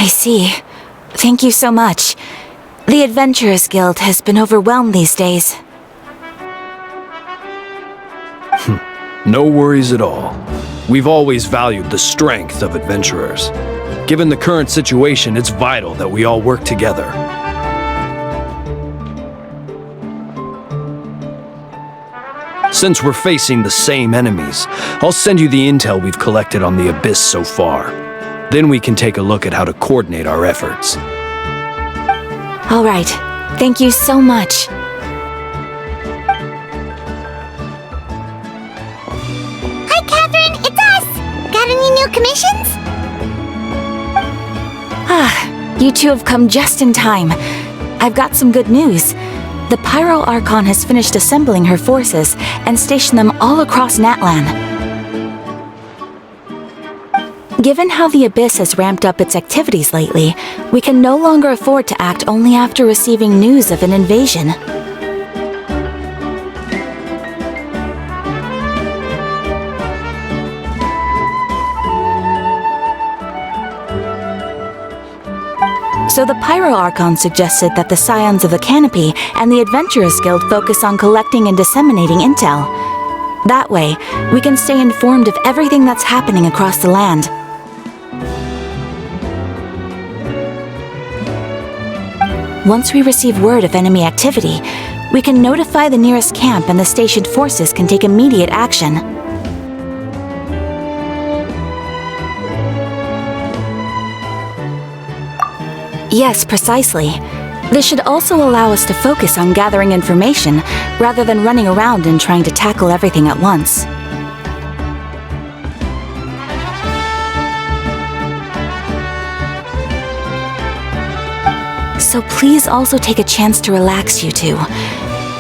I see. Thank you so much. The Adventurers Guild has been overwhelmed these days. No worries at all. We've always valued the strength of adventurers. Given the current situation, it's vital that we all work together. Since we're facing the same enemies, I'll send you the intel we've collected on the Abyss so far. Then we can take a look at how to coordinate our efforts. All right. Thank you so much. Hi, Catherine. It's us. Got any new commissions? You two have come just in time. I've got some good news. The Pyro Archon has finished assembling her forces and stationed them all across Natlan. Given how the Abyss has ramped up its activities lately, we can no longer afford to act only after receiving news of an invasion. So the Pyro Archon suggested that the Scions of the Canopy and the Adventurers Guild focus on collecting and disseminating intel. That way, we can stay informed of everything that's happening across the land. Once we receive word of enemy activity, we can notify the nearest camp and the stationed forces can take immediate action. Yes, precisely. This should also allow us to focus on gathering information rather than running around and trying to tackle everything at once. So please also take a chance to relax, you two.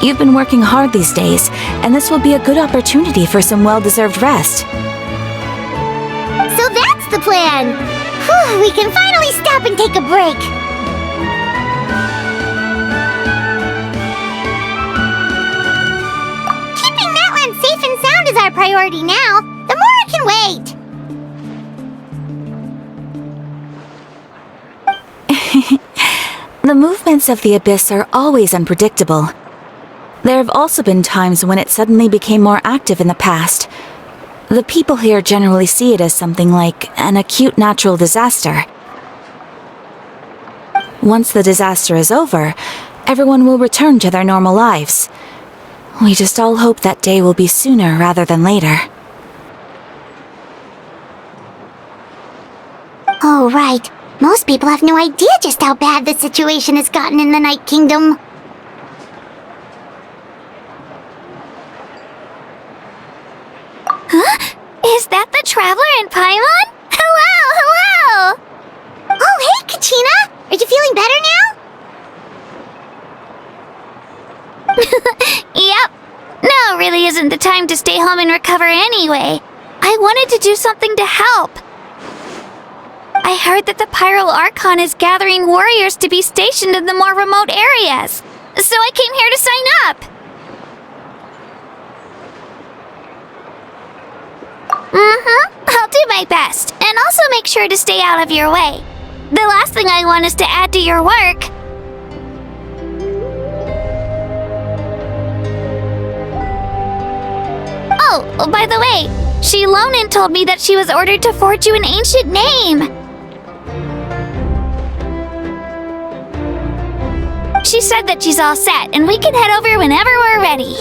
You've been working hard these days, and this will be a good opportunity for some well-deserved rest. So that's the plan! Whew, we can finally stop and take a break! Keeping Natlan safe and sound is our priority now. The more can wait! The movements of the Abyss are always unpredictable. There have also been times when it suddenly became more active in the past. The people here generally see it as something like an acute natural disaster. Once the disaster is over, everyone will return to their normal lives. We just all hope that day will be sooner rather than later. Oh, right. Most people have no idea just how bad the situation has gotten in the Night Kingdom. Huh? Is that the Traveler in Paimon? Hello! Oh, hey, Kachina! Are you feeling better now? Yep. Now really isn't the time to stay home and recover anyway. I wanted to do something to help. I heard that the Pyro Archon is gathering warriors to be stationed in the more remote areas. So I came here to sign up. I'll do my best, and also make sure to stay out of your way. The last thing I want is to add to your work. Oh, by the way, Shilonin told me that she was ordered to forge you an ancient name. She said that she's all set, and we can head over whenever we're ready.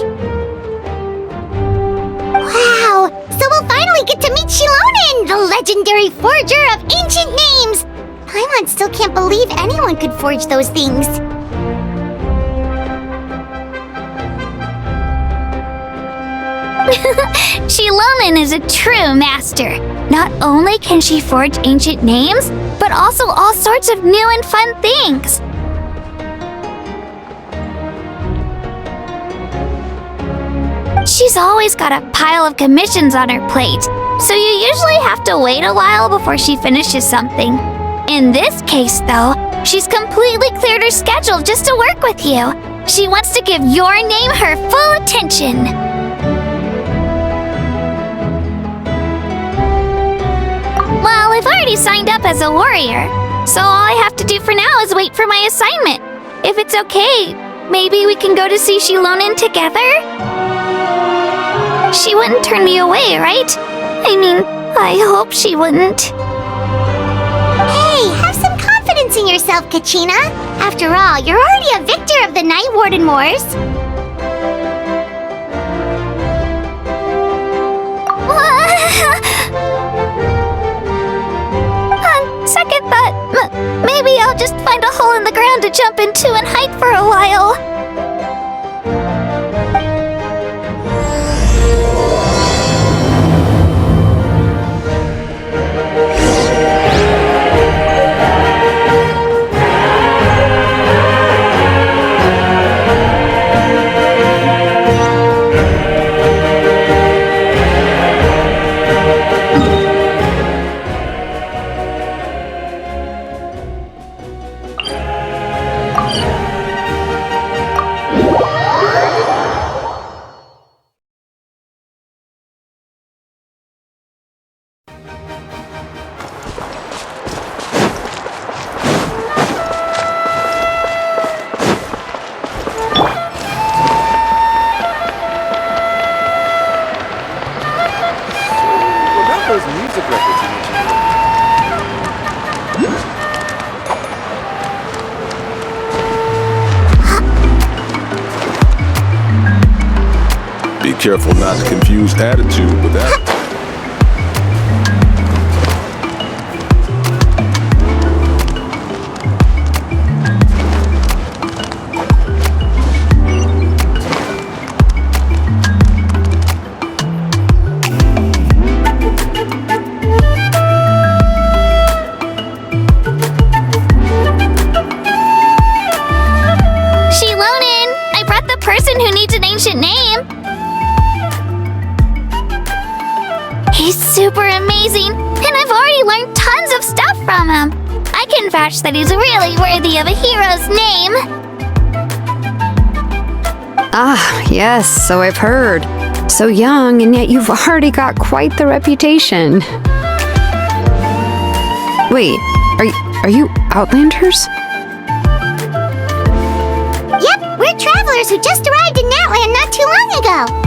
Wow! So we'll finally get to meet Shilonin, the legendary forger of ancient names! Paimon still can't believe anyone could forge those things. Shilonin is a true master. Not only can she forge ancient names, but also all sorts of new and fun things. She's always got a pile of commissions on her plate, so you usually have to wait a while before she finishes something. In this case, though, she's completely cleared her schedule just to work with you. She wants to give your name her full attention. Well, I've already signed up as a warrior, So all I have to do for now is wait for my assignment. If it's okay, maybe we can go to see Shilonen together? She wouldn't turn me away, right? I mean, I hope she wouldn't. Hey, have some confidence in yourself, Kachina. After all, you're already a victor of the Night Warden Wars. On second thought, maybe I'll just find a hole in the ground to jump into and hide for a while. Those music records you mentioned. Be careful not to confuse attitude with attitude. He's super amazing, and I've already learned tons of stuff from him. I can vouch that he's really worthy of a hero's name. Ah, yes, so I've heard. So young, and yet you've already got quite the reputation. Wait, are you Outlanders? Yep, we're travelers who just arrived in Natland not too long ago.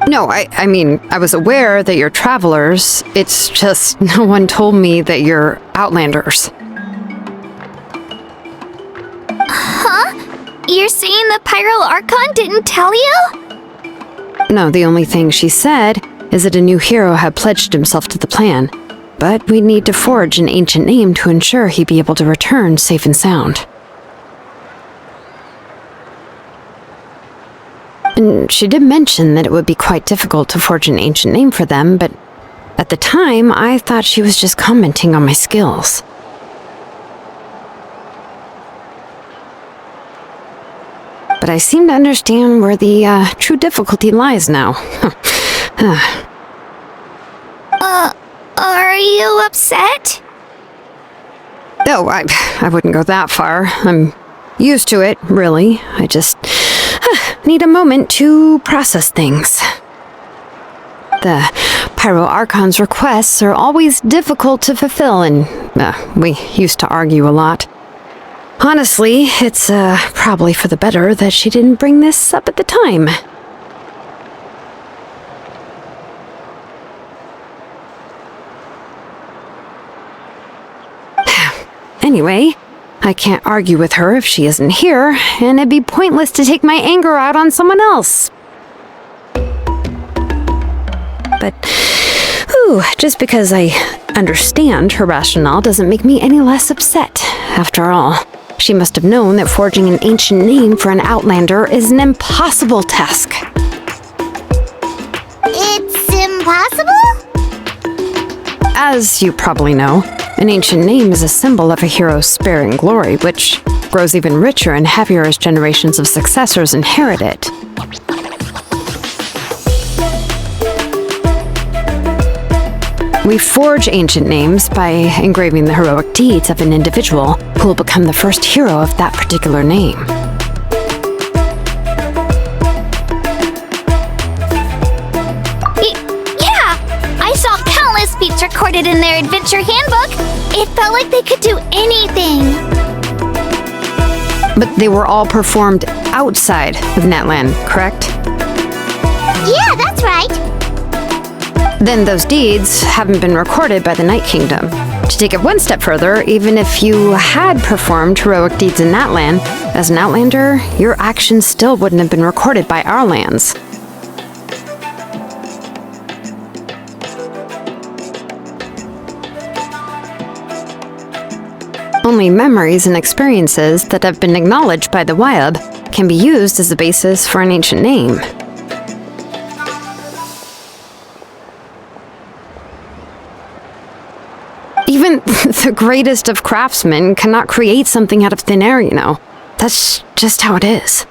No, I mean, I was aware that you're travelers. It's just no one told me that you're Outlanders. Huh? You're saying the Pyro Archon didn't tell you? No, the only thing she said is that a new hero had pledged himself to the plan. But we'd need to forge an ancient name to ensure he'd be able to return safe and sound. And she did mention that it would be quite difficult to forge an ancient name for them, but at the time, I thought she was just commenting on my skills. But I seem to understand where the true difficulty lies now. Are you upset? No, I wouldn't go that far. I'm used to it, really. I just need a moment to process things. The Pyro Archon's requests are always difficult to fulfill, and we used to argue a lot. Honestly, it's probably for the better that she didn't bring this up at the time. Anyway, I can't argue with her if she isn't here, and it'd be pointless to take my anger out on someone else. But, just because I understand her rationale doesn't make me any less upset. After all, she must have known that forging an ancient name for an Outlander is an impossible task. It's impossible? As you probably know, an ancient name is a symbol of a hero's spirit and glory, which grows even richer and heavier as generations of successors inherit it. We forge ancient names by engraving the heroic deeds of an individual who will become the first hero of that particular name. Yeah! I saw countless feats recorded in their adventure handbook, it felt like they could do anything. But they were all performed outside of Natlan, correct? Yeah, that's right. Then those deeds haven't been recorded by the Night Kingdom. To take it one step further, even if you had performed heroic deeds in Natlan, as an Outlander, your actions still wouldn't have been recorded by our lands. Only memories and experiences that have been acknowledged by the Wyab can be used as the basis for an ancient name. Even the greatest of craftsmen cannot create something out of thin air, you know. That's just how it is.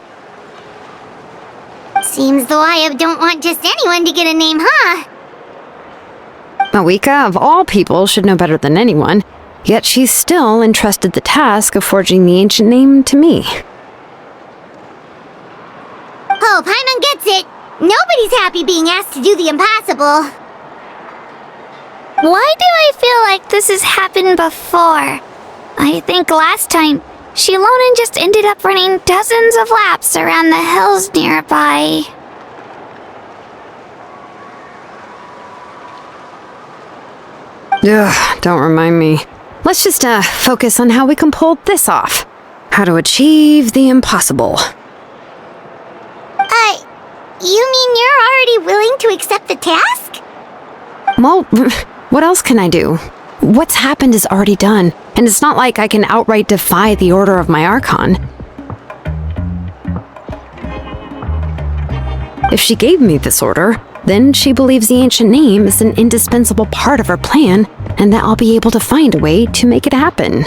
Seems the Wyab don't want just anyone to get a name, huh? Mawika, of all people, should know better than anyone, yet she's still entrusted the task of forging the ancient name to me. Oh, Paimon gets it. Nobody's happy being asked to do the impossible. Why do I feel like this has happened before? I think last time, Shilonen just ended up running dozens of laps around the hills nearby. Ugh, don't remind me. Let's just focus on how we can pull this off. How to achieve the impossible. You mean you're already willing to accept the task? Well, what else can I do? What's happened is already done, and it's not like I can outright defy the order of my Archon. If she gave me this order, then she believes the ancient name is an indispensable part of her plan, and that I'll be able to find a way to make it happen.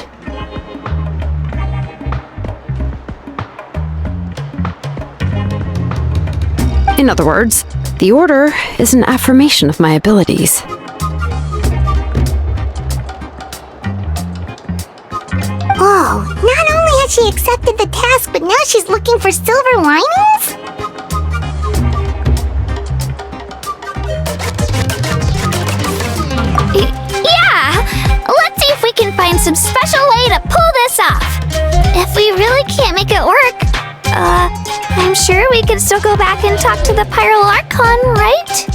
In other words, the order is an affirmation of my abilities. Whoa, not only has she accepted the task, but now she's looking for silver linings? Yeah! Let's see if we can find some special way to pull this off. If we really can't make it work, I'm sure we can still go back and talk to the Pyral Archon, right?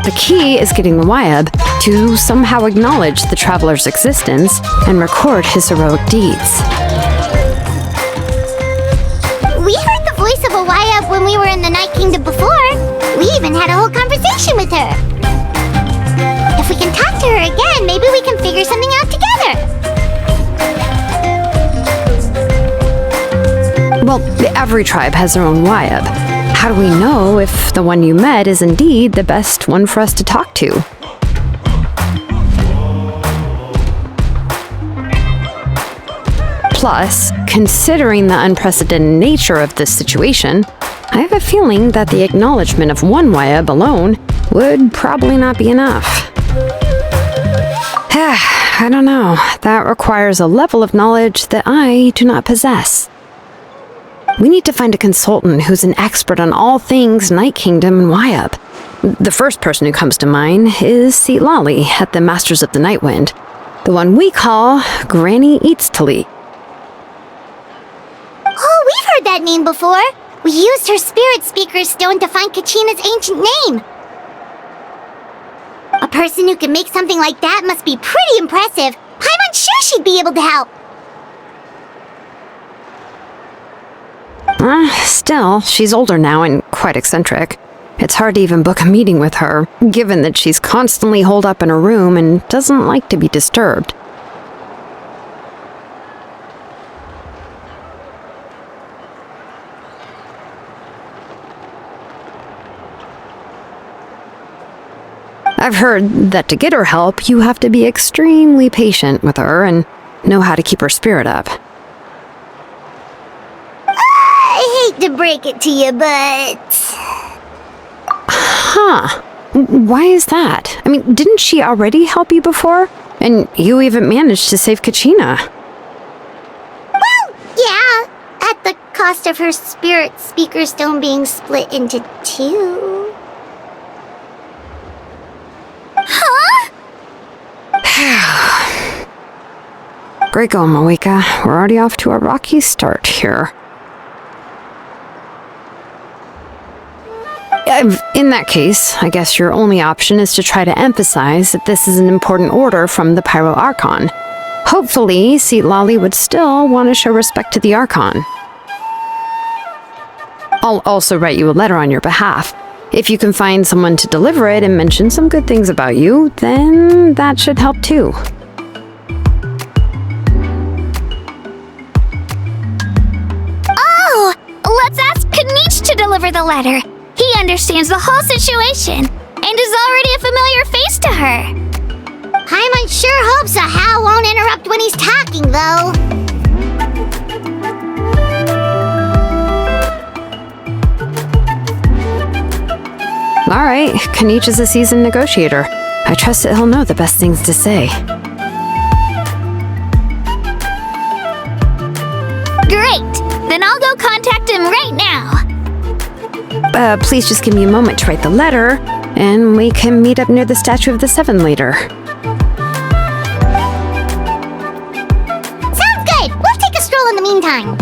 The key is getting the Wyab to somehow acknowledge the traveler's existence and record his heroic deeds. We heard the voice of a Wyab when we were in the Night Kingdom before. We even had a whole conversation with her. If we can talk to her again, maybe we can figure something out together. Well, every tribe has their own Wyab. How do we know if the one you met is indeed the best one for us to talk to? Plus, considering the unprecedented nature of this situation, I have a feeling that the acknowledgement of one Wyab alone would probably not be enough. I don't know. That requires a level of knowledge that I do not possess. We need to find a consultant who's an expert on all things Night Kingdom and Wyab. The first person who comes to mind is Lali at the Masters of the Nightwind, the one we call Granny Eatstali. Oh, we've heard that name before. We used her spirit speaker stone to find Kachina's ancient name. A person who can make something like that must be pretty impressive. I'm sure she'd be able to help. Still, she's older now and quite eccentric. It's hard to even book a meeting with her, given that she's constantly holed up in her room and doesn't like to be disturbed. I've heard that to get her help, you have to be extremely patient with her and know how to keep her spirit up. I hate to break it to you, but... Huh. Why is that? I mean, didn't she already help you before? And you even managed to save Kachina. Well, yeah. At the cost of her spirit speaker stone being split into two. Huh? Great going, Moeka. We're already off to a rocky start here. In that case, I guess your only option is to try to emphasize that this is an important order from the Pyro Archon. Hopefully, Seat Lolly would still want to show respect to the Archon. I'll also write you a letter on your behalf. If you can find someone to deliver it and mention some good things about you, then that should help too. Oh! Let's ask Kanich to deliver the letter. He understands the whole situation and is already a familiar face to her. Paimon sure hopes a Hal won't interrupt when he's talking, though. Alright, Kanich is a seasoned negotiator. I trust that he'll know the best things to say. Great! Then I'll go contact him right now. Please just give me a moment to write the letter, and we can meet up near the Statue of the Seven later. Sounds good! We'll take a stroll in the meantime.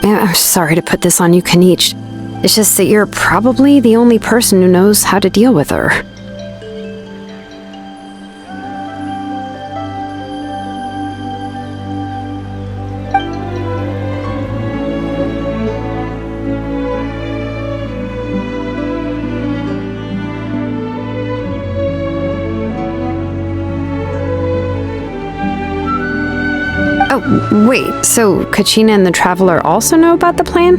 I'm sorry to put this on you, Kanich. It's just that you're probably the only person who knows how to deal with her. Oh, wait, so Kachina and the Traveler also know about the plan?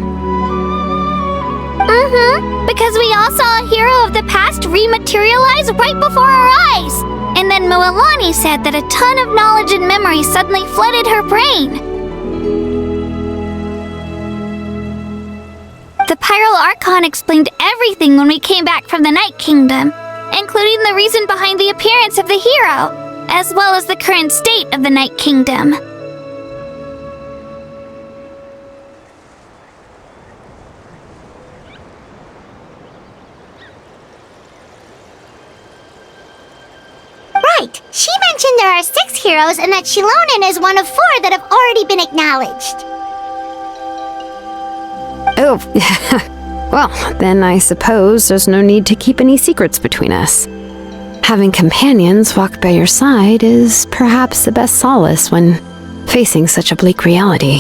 Because we all saw a hero of the past rematerialize right before our eyes. And then Moalani said that a ton of knowledge and memory suddenly flooded her brain. The Pyro Archon explained everything when we came back from the Night Kingdom, including the reason behind the appearance of the hero, as well as the current state of the Night Kingdom. Right. She mentioned there are 6 heroes and that Shilonen is one of 4 that have already been acknowledged. Oh, well, then I suppose there's no need to keep any secrets between us. Having companions walk by your side is perhaps the best solace when facing such a bleak reality.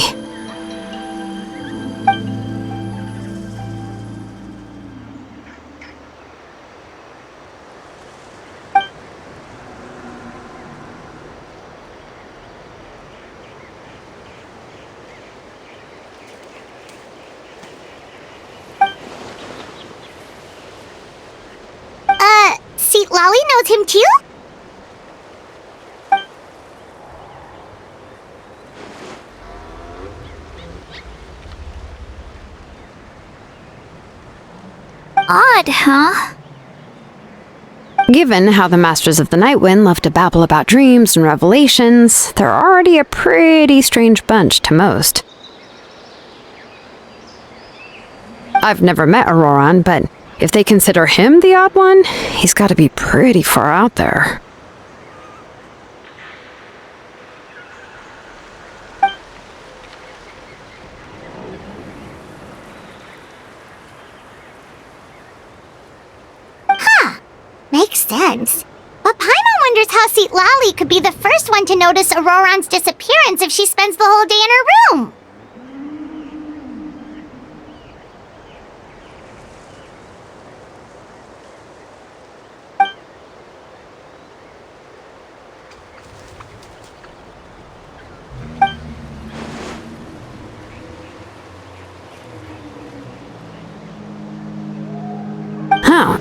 Seat Lolly knows him too? Odd, huh? Given how the Masters of the Nightwind love to babble about dreams and revelations, they're already a pretty strange bunch to most. I've never met Auroran, but if they consider him the odd one, he's got to be pretty far out there. Makes sense. But Paimon wonders how Seat Lolly could be the first one to notice Auroran's disappearance if she spends the whole day in her room.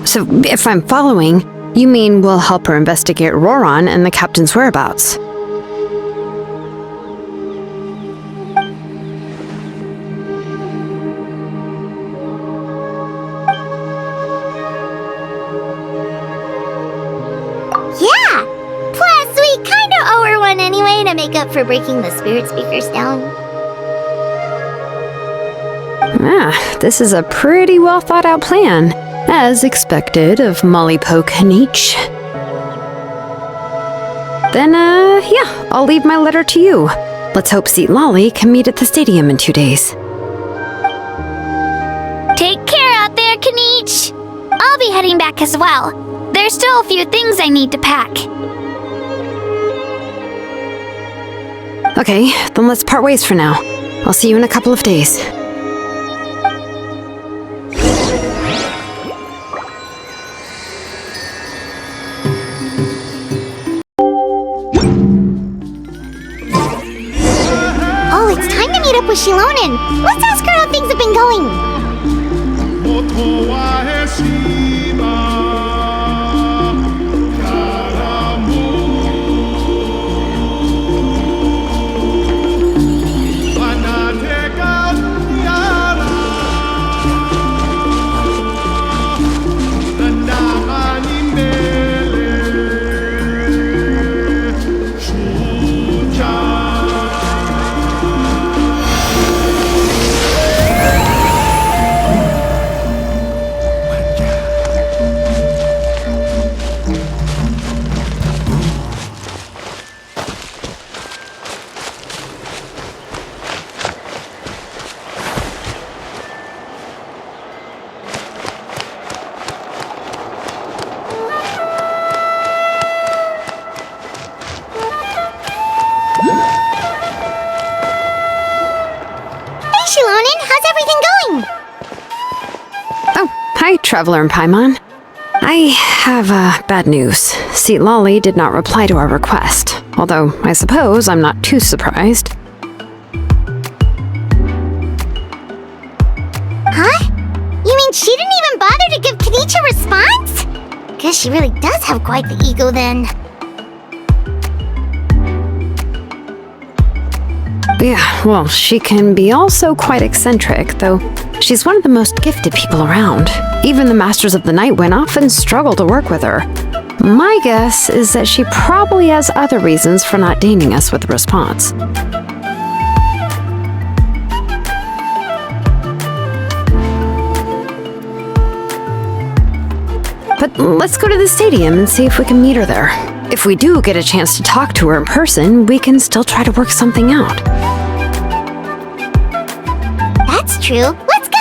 So if I'm following, you mean we'll help her investigate Roran and the captain's whereabouts? Yeah! Plus, we kinda owe her one anyway to make up for breaking the spirit speakers down. This is a pretty well thought out plan, as expected of Molly Poke Nietzsche. Then, yeah, I'll leave my letter to you. Let's hope Seat Lolly can meet at the stadium in 2 days. Take care out there, Kaniche. I'll be heading back as well. There's still a few things I need to pack. Okay, then let's part ways for now. I'll see you in a couple of days. Oh, it's time to meet up with Shilonen. Let's ask her how things have been going. Shilonen, how's everything going? Oh, hi, Traveler and Paimon. I have bad news. Seat Lolly did not reply to our request, although I suppose I'm not too surprised. Huh? You mean she didn't even bother to give Kaniche a response? Guess she really does have quite the ego then. Yeah, well, she can be also quite eccentric, though she's one of the most gifted people around. Even the Masters of the Night Wind often struggle to work with her. My guess is that she probably has other reasons for not deigning us with a response. But let's go to the stadium and see if we can meet her there. If we do get a chance to talk to her in person, we can still try to work something out. That's true. Let's go!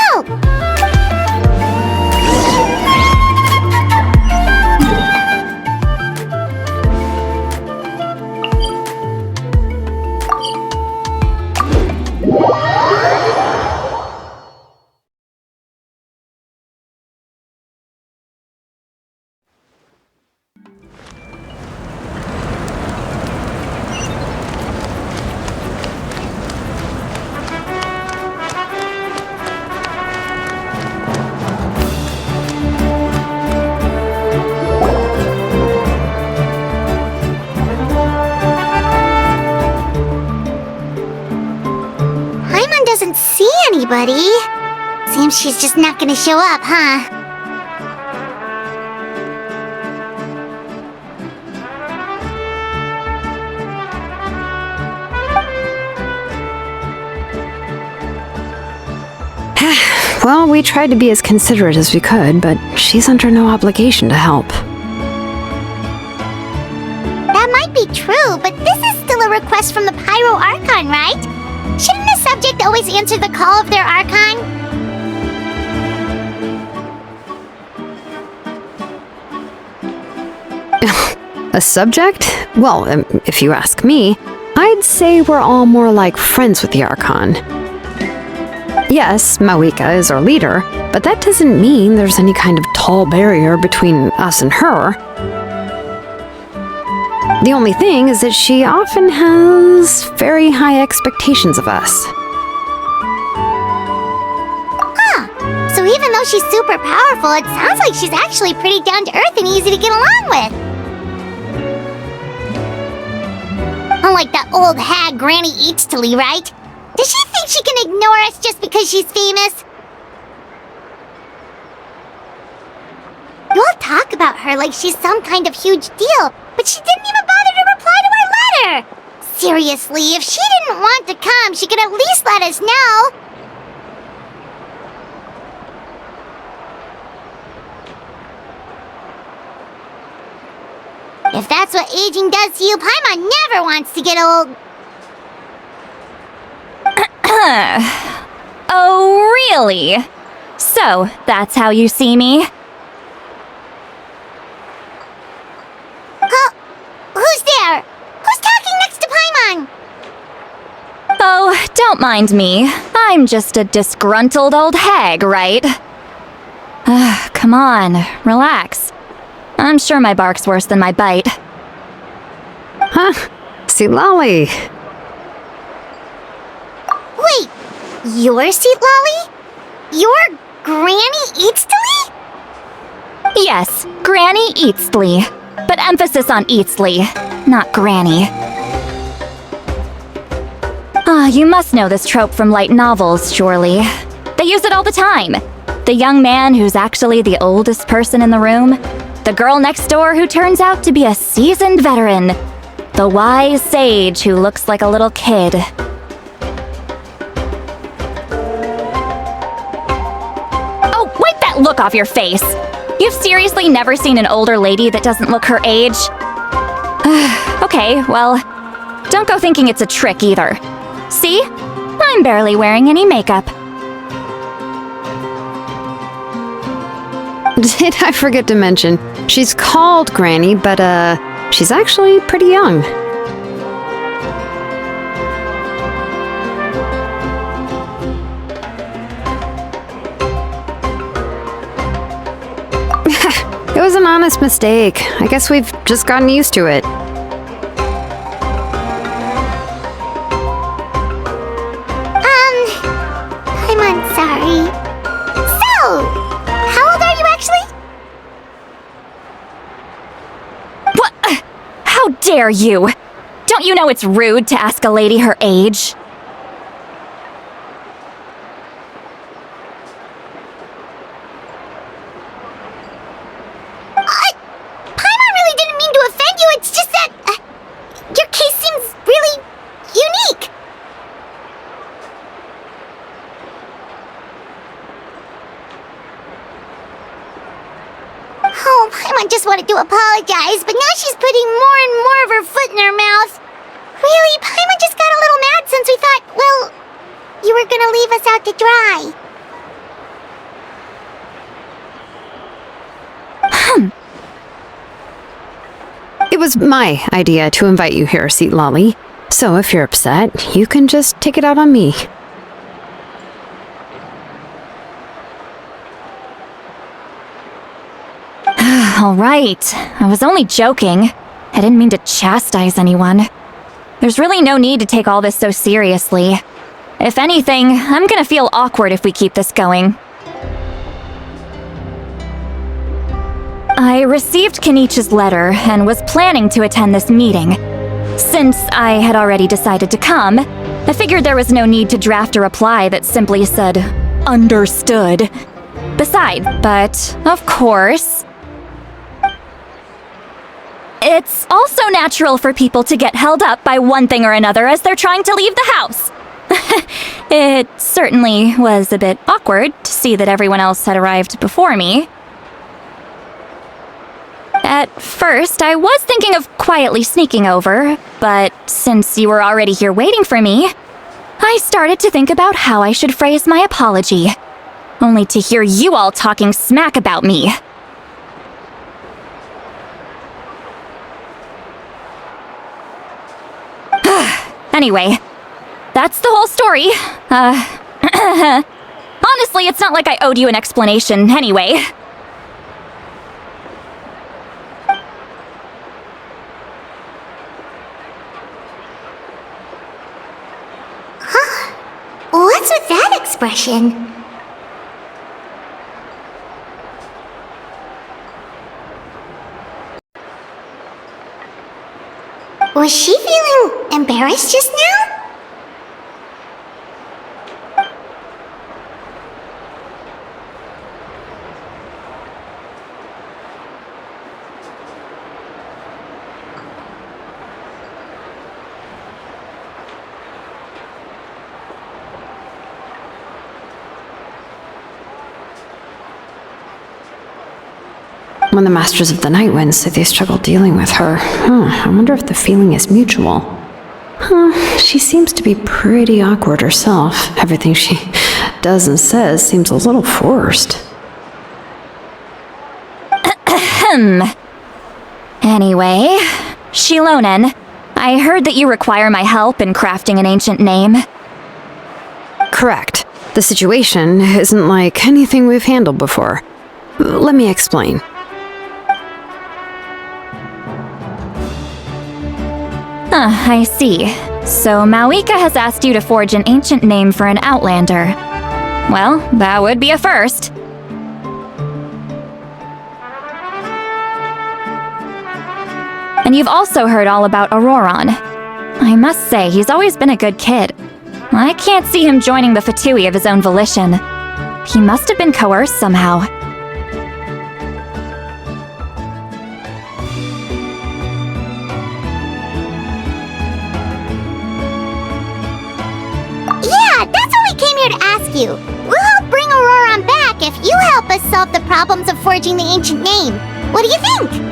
Doesn't see anybody. Seems she's just not gonna show up, huh? Well, we tried to be as considerate as we could, but she's under no obligation to help. That might be true, but this is still a request from the Pyro Archon, right? Shouldn't a subject always answer the call of their Archon? A subject? Well, if you ask me, I'd say we're all more like friends with the Archon. Yes, Mawika is our leader, but that doesn't mean there's any kind of tall barrier between us and her. The only thing is that she often has very high expectations of us. Huh. So even though though she's super powerful, it sounds like she's actually pretty down to earth and easy to get along with. Unlike that old hag Granny Eatstily, right? Does she think she can ignore us just because she's famous? You all talk about her like she's some kind of huge deal, but she didn't even bother to reply to our letter! Seriously, if she didn't want to come, she could at least let us know. If that's what aging does to you, Paimon never wants to get old. Oh, really? So, that's how you see me? Who's there? Who's talking next to Paimon? Oh, don't mind me. I'm just a disgruntled old hag, right? Come on, relax. I'm sure my bark's worse than my bite. Huh? Seat Lolly. Wait, you're Seat Lolly? You're Granny Eatstily? Yes, Granny Eatsley. But emphasis on Eatsley, not Granny. You must know this trope from light novels, surely. They use it all the time. The young man who's actually the oldest person in the room. The girl next door who turns out to be a seasoned veteran. The wise sage who looks like a little kid. Oh, wipe that look off your face! You've seriously never seen an older lady that doesn't look her age? Okay, well, don't go thinking it's a trick either. See? I'm barely wearing any makeup. Did I forget to mention, she's called Granny, but she's actually pretty young. It was an honest mistake. I guess we've just gotten used to it. I'm sorry. So, how old are you actually? What? How dare you? Don't you know it's rude to ask a lady her age? Paimon really didn't mean to offend you, it's just that your case seems really unique. Oh, Paimon just wanted to apologize, but now she's putting more and more of her foot in her mouth. Really, Paimon just got a little mad since we thought, well, you were gonna leave us out to dry. It was my idea to invite you here, Seat Lolly. So if you're upset, you can just take it out on me. All right, I was only joking. I didn't mean to chastise anyone. There's really no need to take all this so seriously. If anything, I'm gonna feel awkward if we keep this going. I received Kenichi's letter and was planning to attend this meeting. Since I had already decided to come, I figured there was no need to draft a reply that simply said, "Understood." Besides, but of course, it's also natural for people to get held up by one thing or another as they're trying to leave the house. It certainly was a bit awkward to see that everyone else had arrived before me. At first, I was thinking of quietly sneaking over, but since you were already here waiting for me, I started to think about how I should phrase my apology, only to hear you all talking smack about me. Anyway, that's the whole story. Honestly, it's not like I owed you an explanation anyway. What's with that expression? embarrassed just now? When the Masters of the Night Wind say they struggle dealing with her, I wonder if the feeling is mutual. She seems to be pretty awkward herself. Everything she does and says seems a little forced. Anyway, Shilonen, I heard that you require my help in crafting an ancient name. Correct. The situation isn't like anything we've handled before. Let me explain. I see. So Mawika has asked you to forge an ancient name for an Outlander. Well, that would be a first. And you've also heard all about Auroron. I must say, he's always been a good kid. I can't see him joining the Fatui of his own volition. He must have been coerced somehow. Yeah, that's what we came here to ask you. We'll help bring Auroron back if you help us solve the problems of forging the ancient name. What do you think?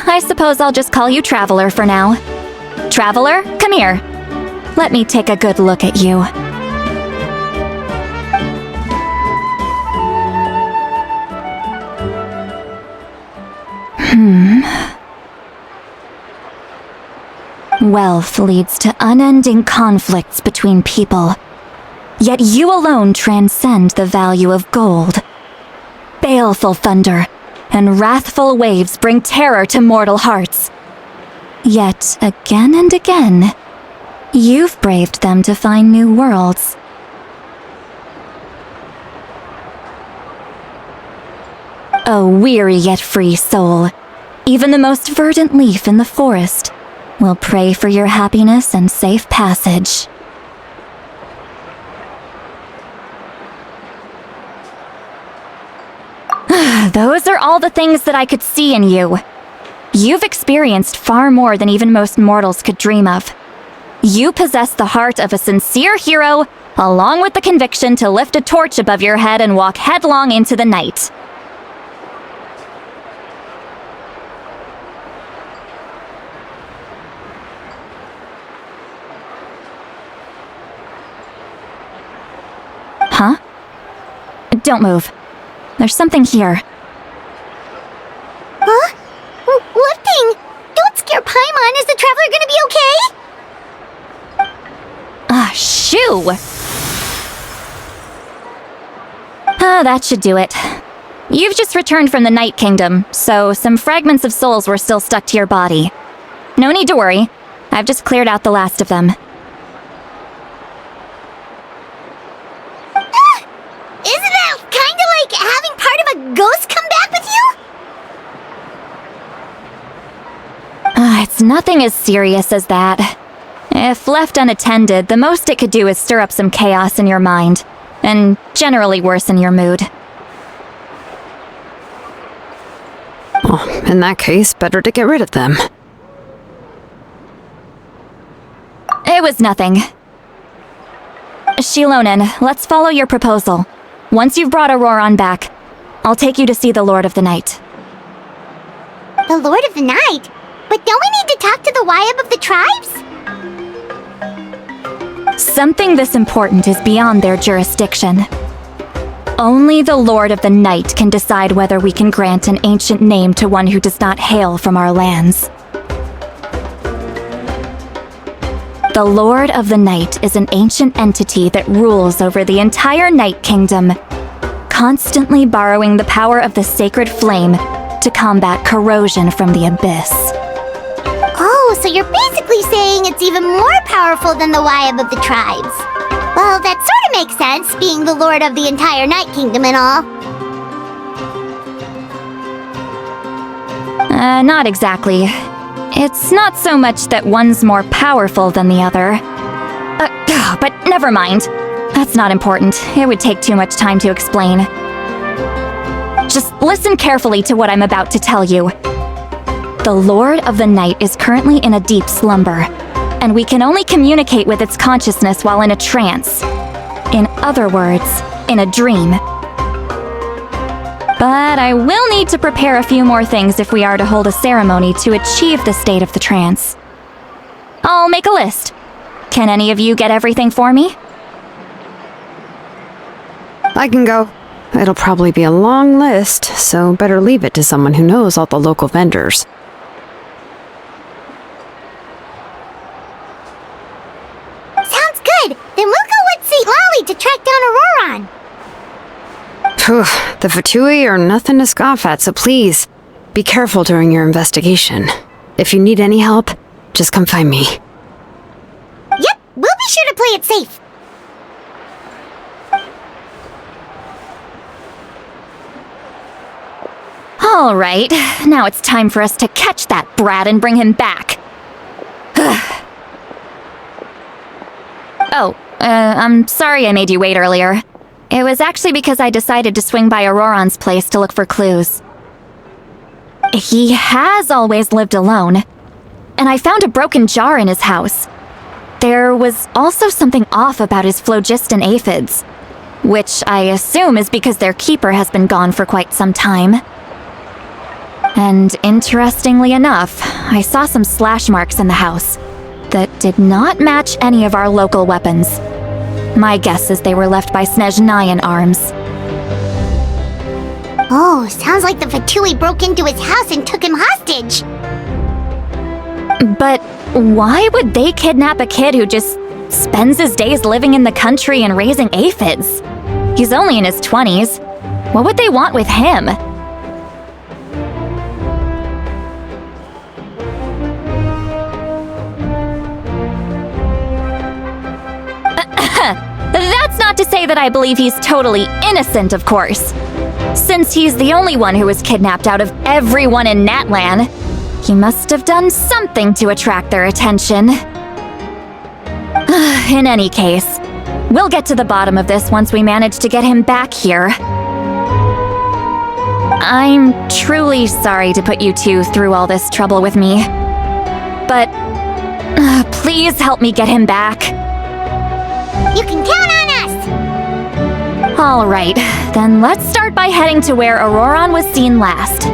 I suppose I'll just call you Traveler for now. Traveler, come here. Let me take a good look at you. Wealth leads to unending conflicts between people. Yet you alone transcend the value of gold. Baleful thunder and wrathful waves bring terror to mortal hearts. Yet again and again, you've braved them to find new worlds. O weary yet free soul, even the most verdant leaf in the forest will pray for your happiness and safe passage. Those are all the things that I could see in you. You've experienced far more than even most mortals could dream of. You possess the heart of a sincere hero, along with the conviction to lift a torch above your head and walk headlong into the night. Huh? Don't move. There's something here. Huh? What thing? Don't scare Paimon. Is the Traveler gonna be okay? Shoo! That should do it. You've just returned from the Night Kingdom, so some fragments of souls were still stuck to your body. No need to worry. I've just cleared out the last of them. Isn't that kinda like having part of a ghost come back with you? It's nothing as serious as that. If left unattended, the most it could do is stir up some chaos in your mind, and generally worsen your mood. Well, in that case, better to get rid of them. It was nothing. Shilonen, let's follow your proposal. Once you've brought Auroron back, I'll take you to see the Lord of the Night. The Lord of the Night? But don't we need to talk to the Wayab of the tribes? Something this important is beyond their jurisdiction. Only the Lord of the Night can decide whether we can grant an ancient name to one who does not hail from our lands. The Lord of the Night is an ancient entity that rules over the entire Night Kingdom, constantly borrowing the power of the sacred flame to combat corrosion from the abyss. Oh, so you're basically saying it's even more powerful than the Wayab of the tribes. Well, that sort of makes sense, being the lord of the entire Night Kingdom and all. Not exactly. It's not so much that one's more powerful than the other. But never mind. That's not important. It would take too much time to explain. Just listen carefully to what I'm about to tell you. The Lord of the Night is currently in a deep slumber, and we can only communicate with its consciousness while in a trance. In other words, in a dream. But I will need to prepare a few more things if we are to hold a ceremony to achieve the state of the trance. I'll make a list. Can any of you get everything for me? I can go. It'll probably be a long list, so better leave it to someone who knows all the local vendors. Sounds good. Then we'll go with St. Lolly to track down Auroron. Phew, the Fatui are nothing to scoff at, so please, be careful during your investigation. If you need any help, just come find me. Yep, we'll be sure to play it safe. All right, now it's time for us to catch that brat and bring him back. I'm sorry I made you wait earlier. It was actually because I decided to swing by Auroron's place to look for clues. He has always lived alone, and I found a broken jar in his house. There was also something off about his phlogiston aphids, which I assume is because their keeper has been gone for quite some time. And interestingly enough, I saw some slash marks in the house that did not match any of our local weapons. My guess is they were left by Snezhnayan arms. Oh, sounds like the Fatui broke into his house and took him hostage. But why would they kidnap a kid who just spends his days living in the country and raising aphids? He's only in his 20s. What would they want with him? That's not to say that I believe he's totally innocent, of course. Since he's the only one who was kidnapped out of everyone in Natlan, he must have done something to attract their attention. In any case, we'll get to the bottom of this once we manage to get him back here. I'm truly sorry to put you two through all this trouble with me. But please help me get him back. You can count on us! All right, then let's start by heading to where Auroron was seen last.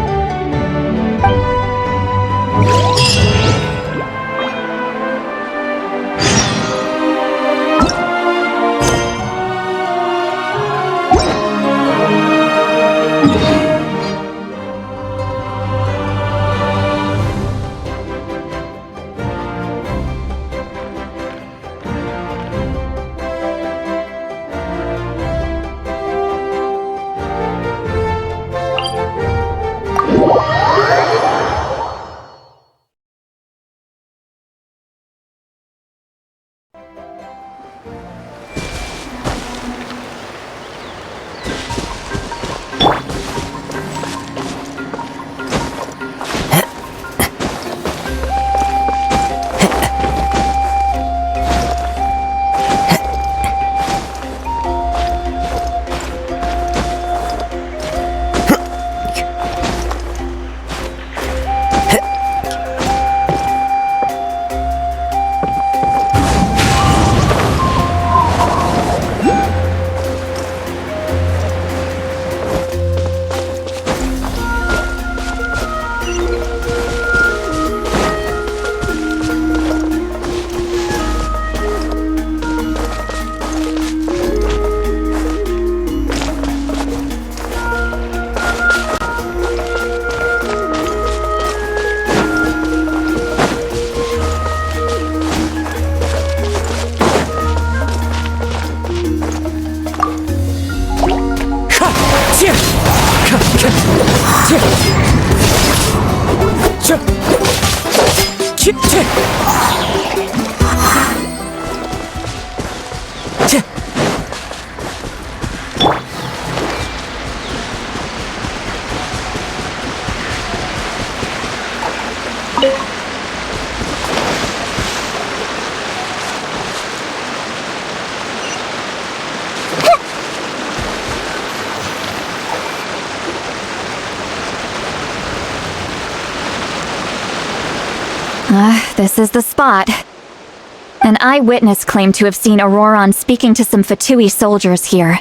This is the spot. An eyewitness claimed to have seen Auroron speaking to some Fatui soldiers here.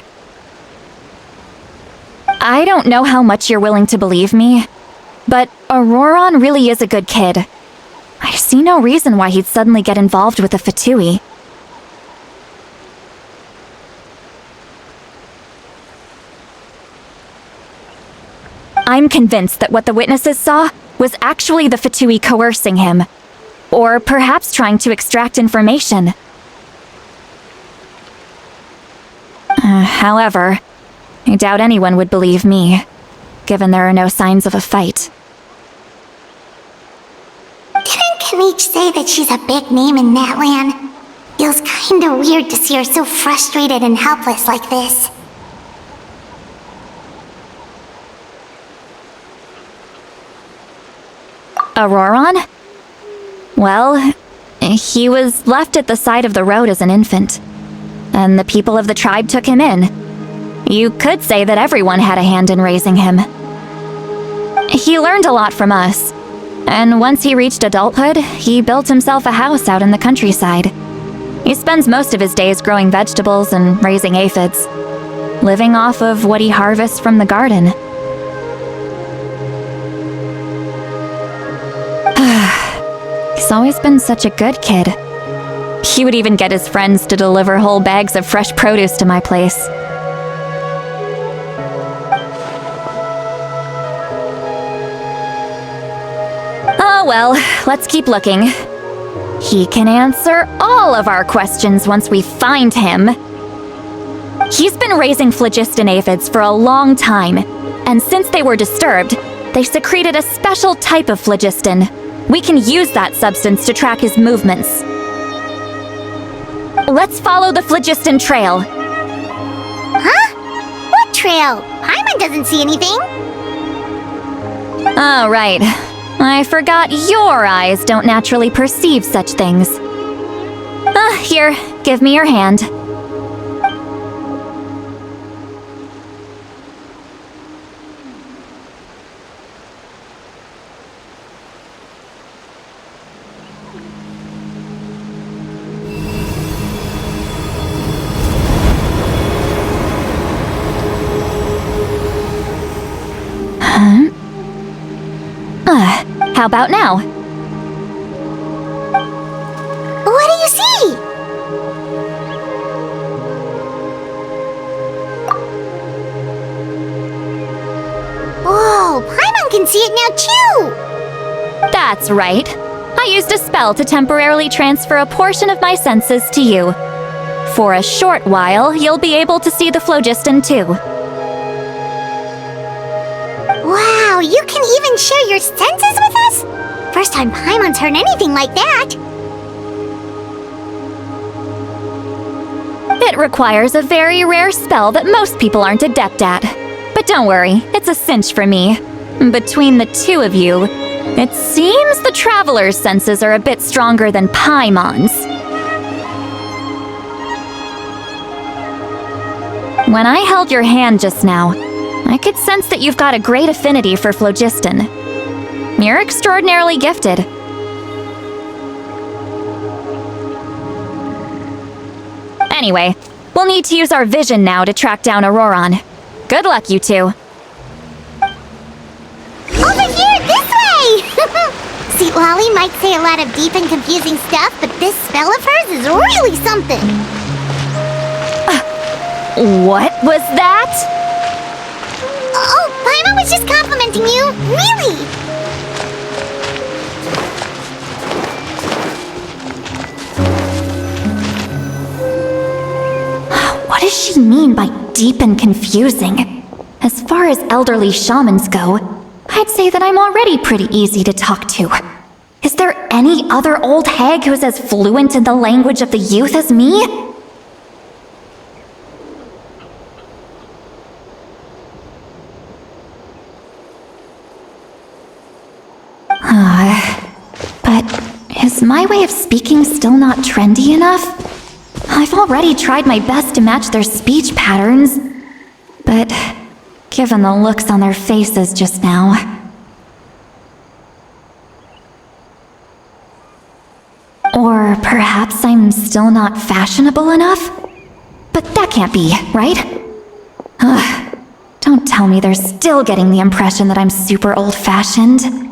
I don't know how much you're willing to believe me, but Auroron really is a good kid. I see no reason why he'd suddenly get involved with the Fatui. I'm convinced that what the witnesses saw was actually the Fatui coercing him, or perhaps trying to extract information. However, I doubt anyone would believe me, given there are no signs of a fight. Didn't Kanich say that she's a big name in Natlan? Feels kinda weird to see her so frustrated and helpless like this. Auroron? Well, he was left at the side of the road as an infant, and the people of the tribe took him in. You could say that everyone had a hand in raising him. He learned a lot from us, and once he reached adulthood, he built himself a house out in the countryside. He spends most of his days growing vegetables and raising aphids, living off of what he harvests from the garden. He's always been such a good kid. He would even get his friends to deliver whole bags of fresh produce to my place. Oh well, let's keep looking. He can answer all of our questions once we find him. He's been raising phlogiston aphids for a long time, and since they were disturbed, they secreted a special type of phlogiston. We can use that substance to track his movements. Let's follow the phlogiston trail. Huh? What trail? Paimon doesn't see anything. Oh, right. I forgot your eyes don't naturally perceive such things. Here, give me your hand. How about now? What do you see? Whoa, Paimon can see it now too! That's right. I used a spell to temporarily transfer a portion of my senses to you. For a short while, you'll be able to see the phlogiston too. Wow, you can even share your senses with us? First time Paimon's heard anything like that. It requires a very rare spell that most people aren't adept at. But don't worry, it's a cinch for me. Between the two of you, it seems the Traveler's senses are a bit stronger than Paimon's. When I held your hand just now, I could sense that you've got a great affinity for phlogiston. You're extraordinarily gifted. Anyway, we'll need to use our vision now to track down Auroron. Good luck, you two. Over here, this way! See, Lolly might say a lot of deep and confusing stuff, but this spell of hers is really something. What was that? Oh, Paimon was just complimenting you. Really? What does she mean by deep and confusing? As far as elderly shamans go, I'd say that I'm already pretty easy to talk to. Is there any other old hag who's as fluent in the language of the youth as me? But is my way of speaking still not trendy enough? I've already tried my best to match their speech patterns. But given the looks on their faces just now... Or perhaps I'm still not fashionable enough? But that can't be, right? Ugh. Don't tell me they're still getting the impression that I'm super old-fashioned.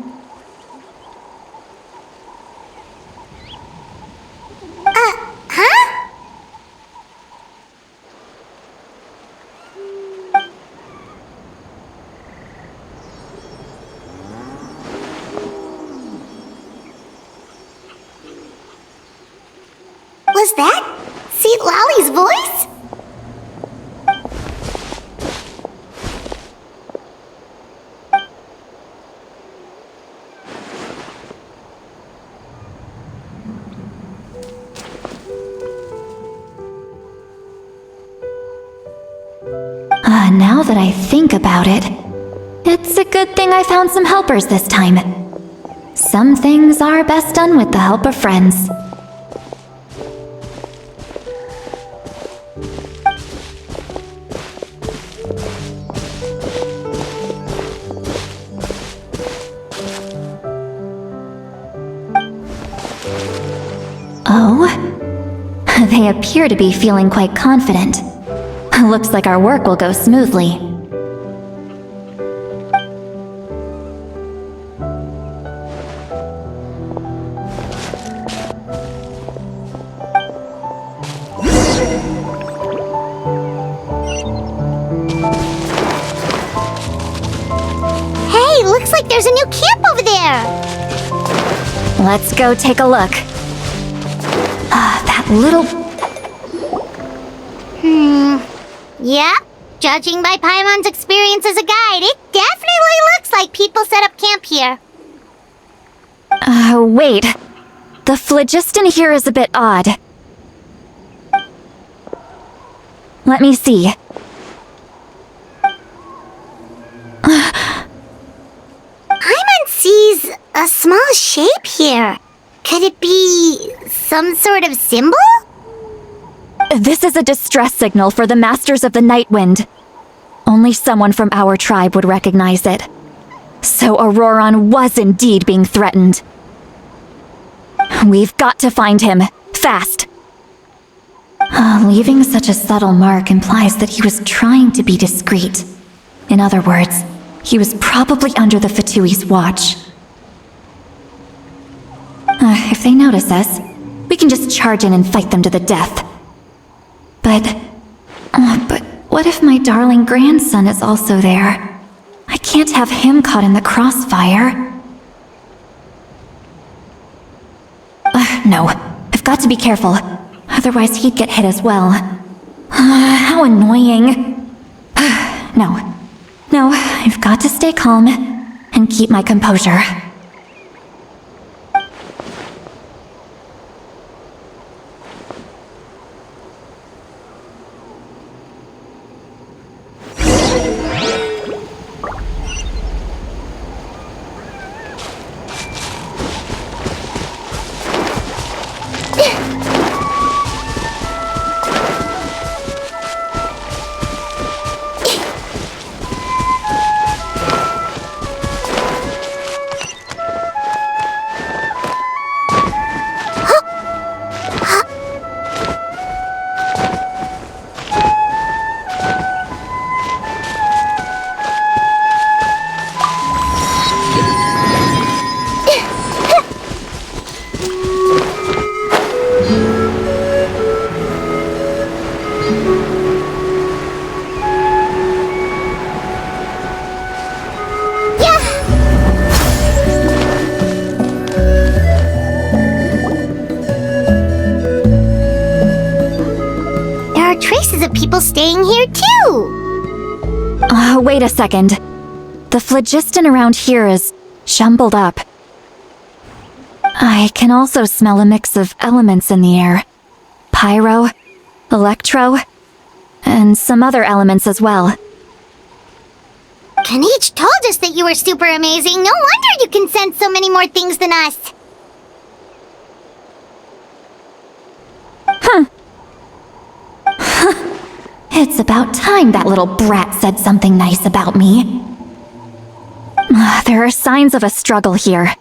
Was that Seat Lolly's voice? Now that I think about it, it's a good thing I found some helpers this time. Some things are best done with the help of friends. Oh? They appear to be feeling quite confident. Looks like our work will go smoothly. Hey, looks like there's a new camp over there! Let's go take a look. That little... Yeah, judging by Paimon's experience as a guide, it definitely looks like people set up camp here. Wait. The phlogiston here is a bit odd. Let me see. Paimon sees a small shape here. Could it be some sort of symbol? This is a distress signal for the Masters of the Night Wind. Only someone from our tribe would recognize it. So Auroron was indeed being threatened. We've got to find him. Fast. Leaving such a subtle mark implies that he was trying to be discreet. In other words, he was probably under the Fatui's watch. If they notice us, we can just charge in and fight them to the death. But what if my darling grandson is also there? I can't have him caught in the crossfire. No, I've got to be careful. Otherwise he'd get hit as well. How annoying. No, I've got to stay calm and keep my composure. Traces of people staying here too! Wait a second. The phlogiston around here is jumbled up. I can also smell a mix of elements in the air. Pyro, electro, and some other elements as well. Kanich told us that you were super amazing. No wonder you can sense so many more things than us. It's about time that little brat said something nice about me. There are signs of a struggle here.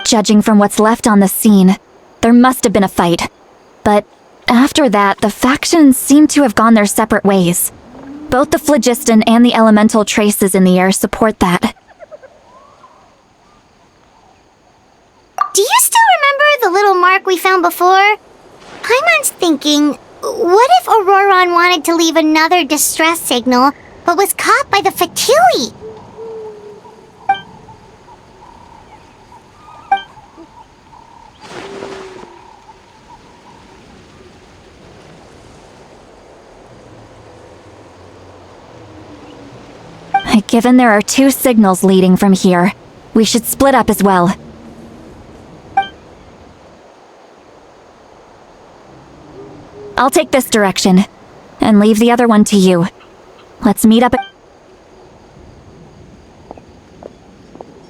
Judging from what's left on the scene, there must have been a fight. But after that, the factions seem to have gone their separate ways. Both the phlogiston and the elemental traces in the air support that. Do you still remember the little mark we found before? Paimon's thinking, what if Auroron wanted to leave another distress signal, but was caught by the Fatui? Given there are 2 signals leading from here, we should split up as well. I'll take this direction, and leave the other one to you. Let's meet up at...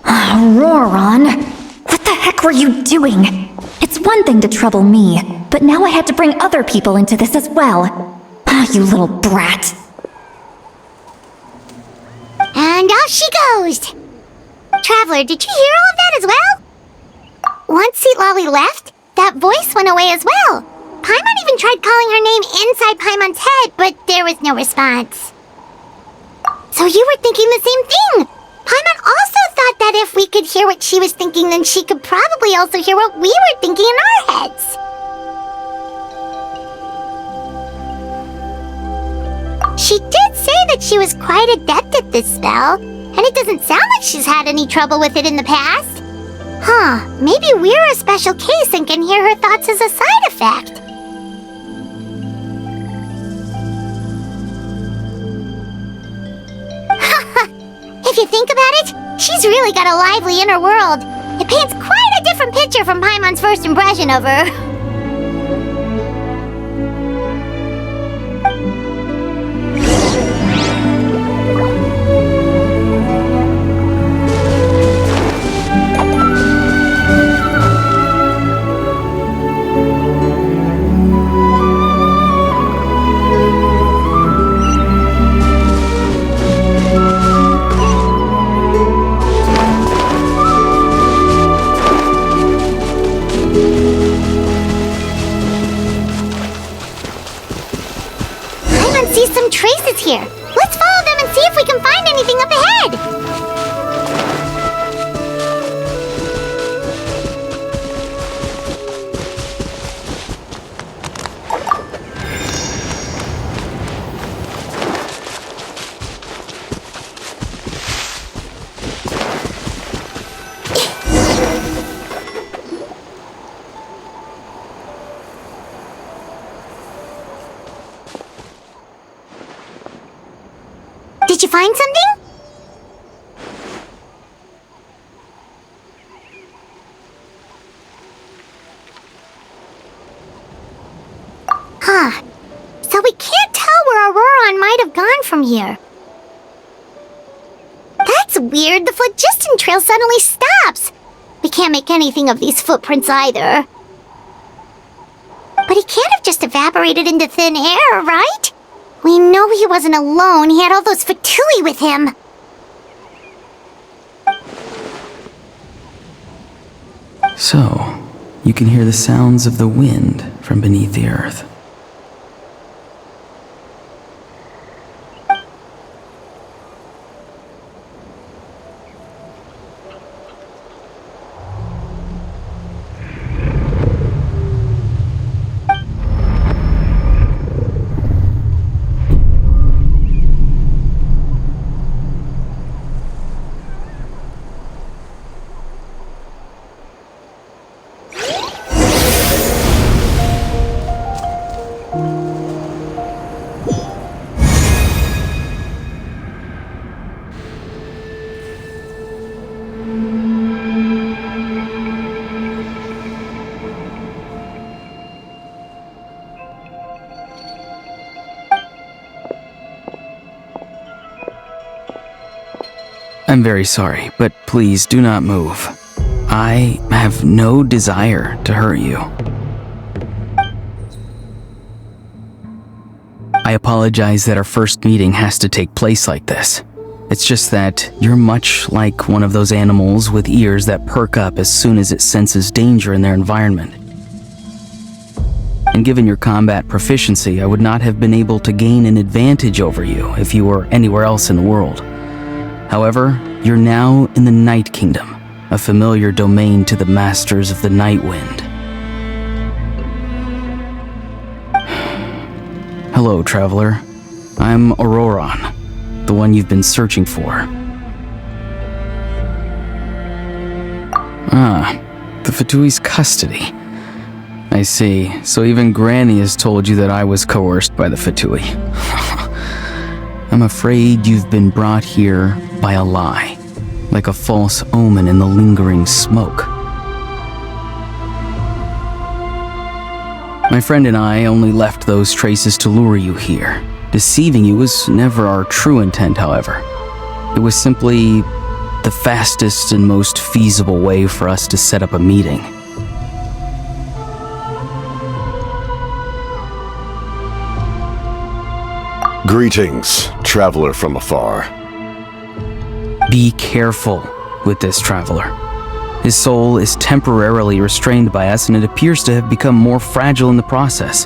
Auroron! What the heck were you doing? It's one thing to trouble me, but now I had to bring other people into this as well. You little brat. And off she goes! Traveler, did you hear all of that as well? Once Lolly left, that voice went away as well. Paimon even tried calling her name inside Paimon's head, but there was no response. So you were thinking the same thing! Paimon also thought that if we could hear what she was thinking, then she could probably also hear what we were thinking in our heads. She did say that she was quite adept at this spell, and it doesn't sound like she's had any trouble with it in the past. Huh, maybe we're a special case and can hear her thoughts as a side effect. If you think about it, she's really got a lively inner world. It paints quite a different picture from Paimon's first impression of her. Traces here. Let's follow them and see if we can find anything up ahead. Did you find something? Huh. So we can't tell where Auroron might have gone from here. That's weird. The phlogiston trail suddenly stops. We can't make anything of these footprints either. But he can't have just evaporated into thin air, right? We know he wasn't alone. He had all those Fatui with him. So, you can hear the sounds of the wind from beneath the earth. I'm very sorry, but please do not move. I have no desire to hurt you. apologize that our first meeting has to take place like this. It's just that you're much like one of those animals with ears that perk up as soon as it senses danger in their environment. And given your combat proficiency, I would not have been able to gain an advantage over you if you were anywhere else in the world. However, you're now in the Night Kingdom, a familiar domain to the masters of the Night Wind. Hello, traveler. I'm Auroron, the one you've been searching for. The Fatui's custody. I see. So even Granny has told you that I was coerced by the Fatui. I'm afraid you've been brought here by a lie, like a false omen in the lingering smoke. My friend and I only left those traces to lure you here. Deceiving you was never our true intent, however. It was simply the fastest and most feasible way for us to set up a meeting. Greetings, traveler from afar. Be careful with this traveler. His soul is temporarily restrained by us, and it appears to have become more fragile in the process.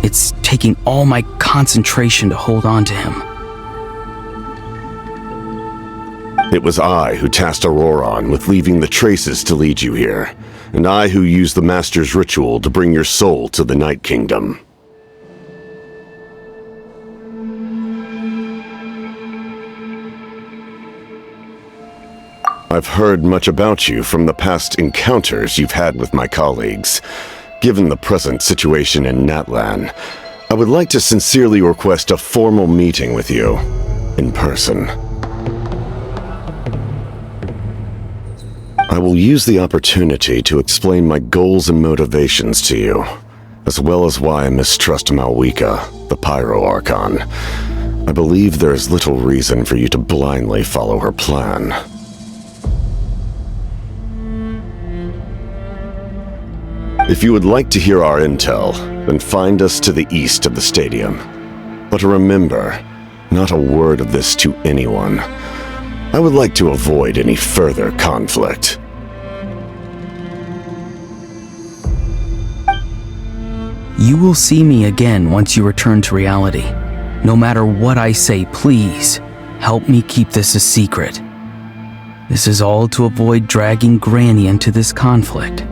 It's taking all my concentration to hold on to him. It was I who tasked Auroron with leaving the traces to lead you here, and I who used the Master's ritual to bring your soul to the Night Kingdom. I've heard much about you from the past encounters you've had with my colleagues. Given the present situation in Natlan, I would like to sincerely request a formal meeting with you, in person. I will use the opportunity to explain my goals and motivations to you, as well as why I mistrust Malwika, the Pyro Archon. I believe there is little reason for you to blindly follow her plan. If you would like to hear our intel, then find us to the east of the stadium. But remember, not a word of this to anyone. I would like to avoid any further conflict. You will see me again once you return to reality. No matter what I say, please, help me keep this a secret. This is all to avoid dragging Granny into this conflict.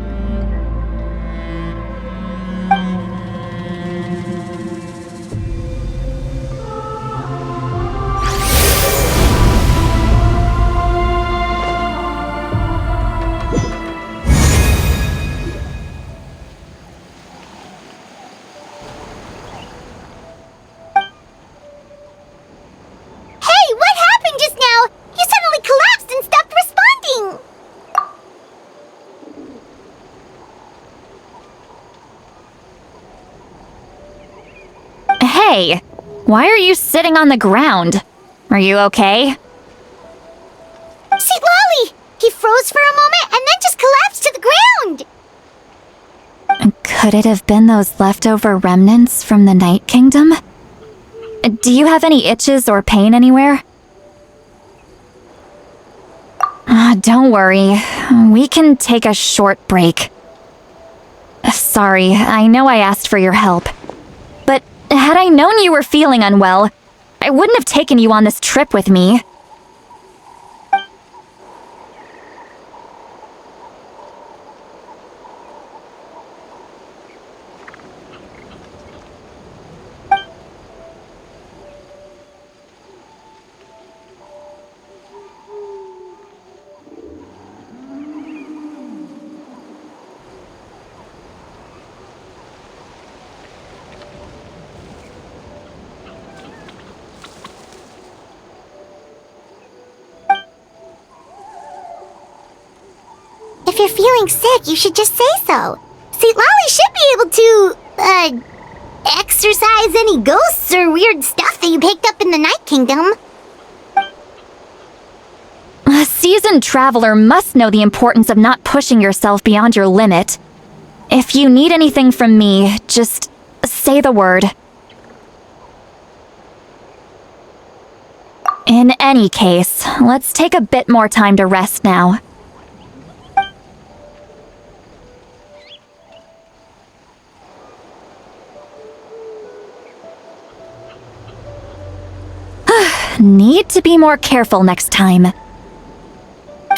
Hey, why are you sitting on the ground? Are you okay? See, Lolly! He froze for a moment and then just collapsed to the ground! Could it have been those leftover remnants from the Night Kingdom? Do you have any itches or pain anywhere? Don't worry. We can take a short break. Sorry, I know I asked for your help. But had I known you were feeling unwell, I wouldn't have taken you on this trip with me. If you're feeling sick, you should just say so. See, Lolly should be able to, exorcise any ghosts or weird stuff that you picked up in the Night Kingdom. A seasoned traveler must know the importance of not pushing yourself beyond your limit. If you need anything from me, just say the word. In any case, let's take a bit more time to rest now. Need to be more careful next time.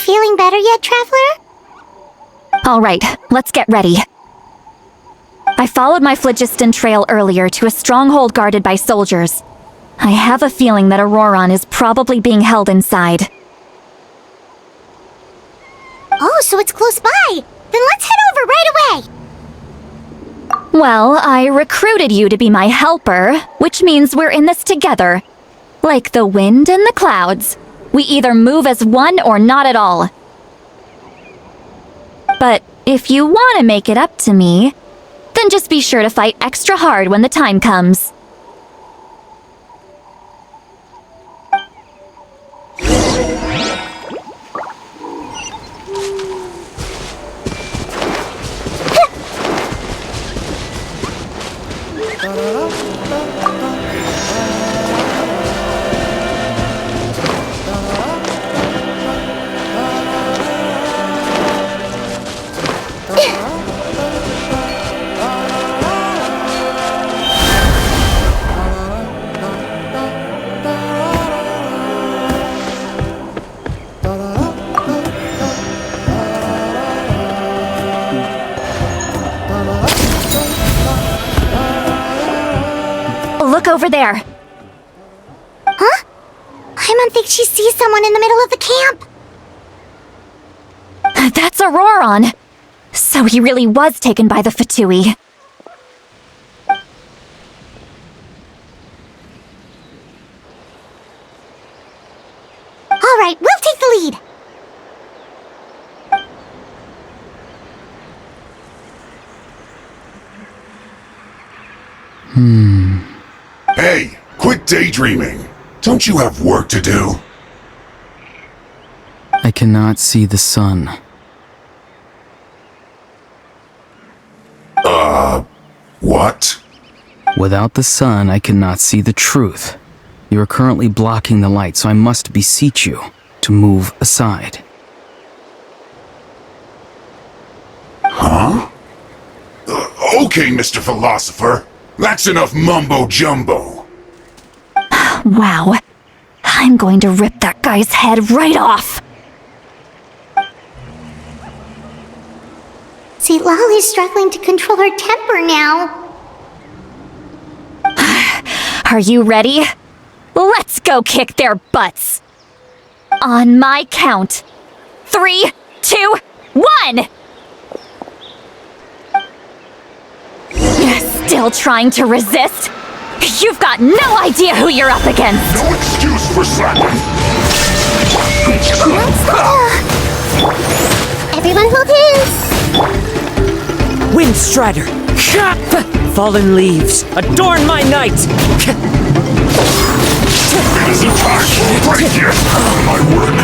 Feeling better yet, Traveler? All right, let's get ready. I followed my phlogiston trail earlier to a stronghold guarded by soldiers. I have a feeling that Auroron is probably being held inside. Oh, so it's close by. Then let's head over right away. Well, I recruited you to be my helper, which means we're in this together. Like the wind and the clouds. We either move as one or not at all. But if you want to make it up to me, then just be sure to fight extra hard when the time comes. Look over there. Huh? Paimon thinks she sees someone in the middle of the camp. That's Auroron. So he really was taken by the Fatui. All right, we'll take the lead. Hey, quit daydreaming. Don't you have work to do? I cannot see the sun. What? Without the sun, I cannot see the truth. You are currently blocking the light, so I must beseech you to move aside. Huh? Okay, Mr. Philosopher. That's enough mumbo-jumbo. Wow. I'm going to rip that guy's head right off. See, Lolly's struggling to control her temper now. Are you ready? Let's go kick their butts. On my count. 3, 2, 1! Still trying to resist? You've got no idea who you're up against! No excuse for slacking! Everyone hold hands. Windstrider! Chop! Fallen leaves, adorn my night! It is a time for right here! My work!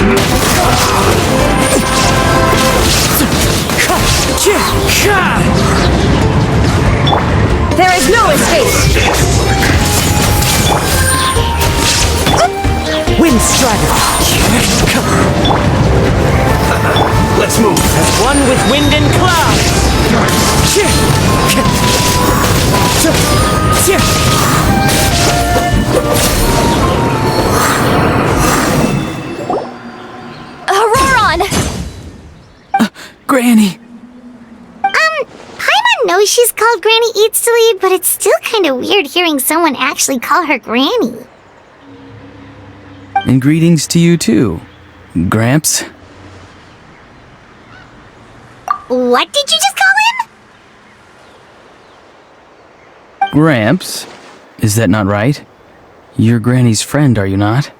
There is no escape! Windstrider! Let's move. As one with wind and cloud! Auroron! Granny! Paimon knows she's called Granny Eats to Lead, but it's still kind of weird hearing someone actually call her Granny. And greetings to you too, Gramps. What did you just call him? Gramps? Is that not right? You're Granny's friend, are you not?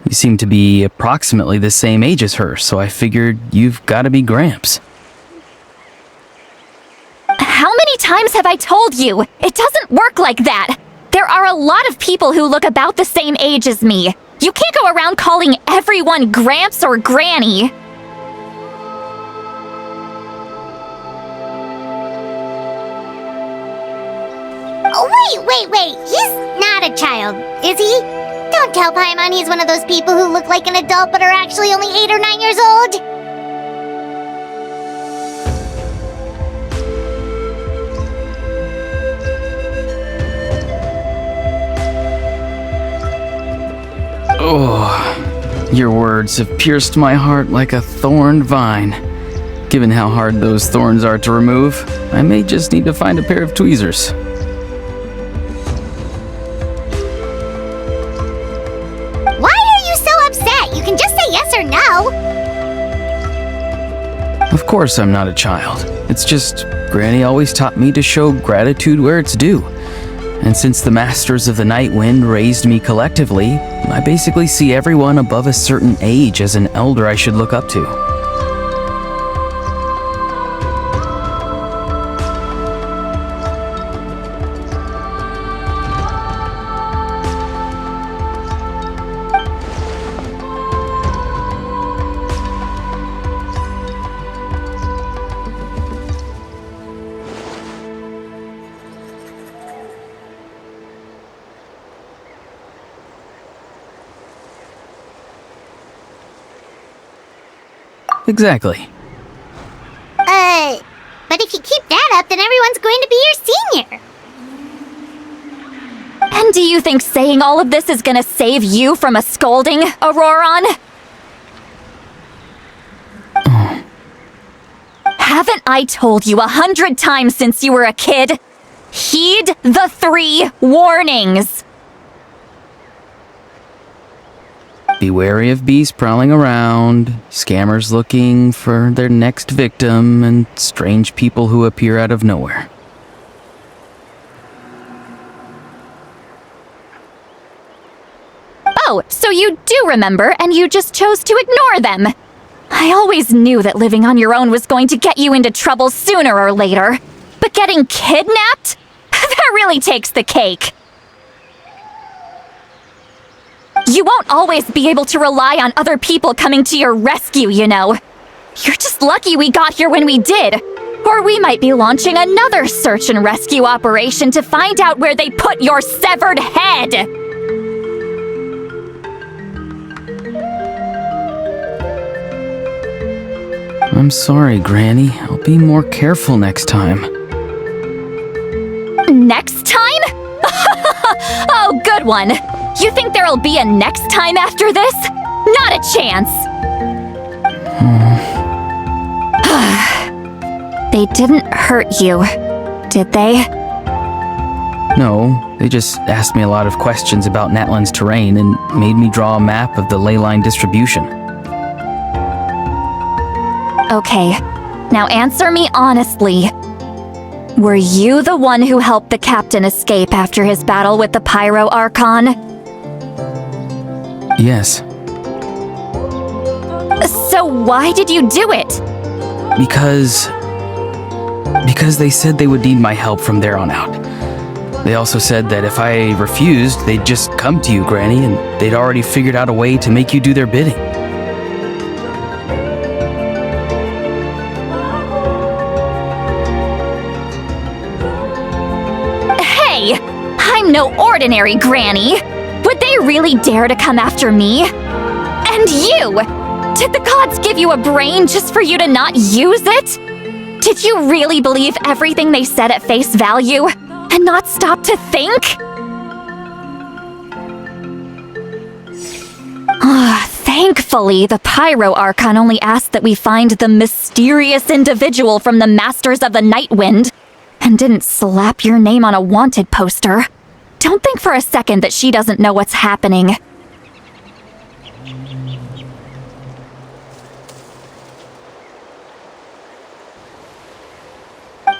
You seem to be approximately the same age as her, so I figured you've got to be Gramps. How many times have I told you? It doesn't work like that. There are a lot of people who look about the same age as me. You can't go around calling everyone Gramps or Granny. Oh, wait. He's not a child, is he? Don't tell Paimon he's one of those people who look like an adult but are actually only 8 or 9 years old. Oh, your words have pierced my heart like a thorned vine. Given how hard those thorns are to remove, I may just need to find a pair of tweezers. Why are you so upset? You can just say yes or no. Of course I'm not a child. It's just Granny always taught me to show gratitude where it's due. And since the Masters of the Night Wind raised me collectively, I basically see everyone above a certain age as an elder I should look up to. Exactly. But if you keep that up, then everyone's going to be your senior. And do you think saying all of this is gonna save you from a scolding, Auroron? Haven't I told you 100 times since you were a kid? Heed the 3 warnings! Be wary of beasts prowling around, scammers looking for their next victim, and strange people who appear out of nowhere. Oh, so you do remember, and you just chose to ignore them. I always knew that living on your own was going to get you into trouble sooner or later. But getting kidnapped? That really takes the cake. You won't always be able to rely on other people coming to your rescue, you know. You're just lucky we got here when we did. Or we might be launching another search and rescue operation to find out where they put your severed head. I'm sorry, Granny. I'll be more careful next time. Next time? Oh, good one. You think there'll be a next time after this? Not a chance. They didn't hurt you, did they? No, they just asked me a lot of questions about Natlan's terrain and made me draw a map of the ley line distribution. Okay, now answer me honestly. Were you the one who helped the captain escape after his battle with the Pyro Archon? Yes. So why did you do it? Because they said they would need my help from there on out. They also said that if I refused, they'd just come to you, Granny, and they'd already figured out a way to make you do their bidding. Hey, I'm no ordinary Granny. Would they really dare to come after me? And you! Did the gods give you a brain just for you to not use it? Did you really believe everything they said at face value and not stop to think? Thankfully, the Pyro Archon only asked that we find the mysterious individual from the Masters of the Night Wind and didn't slap your name on a wanted poster. Don't think for a second that she doesn't know what's happening.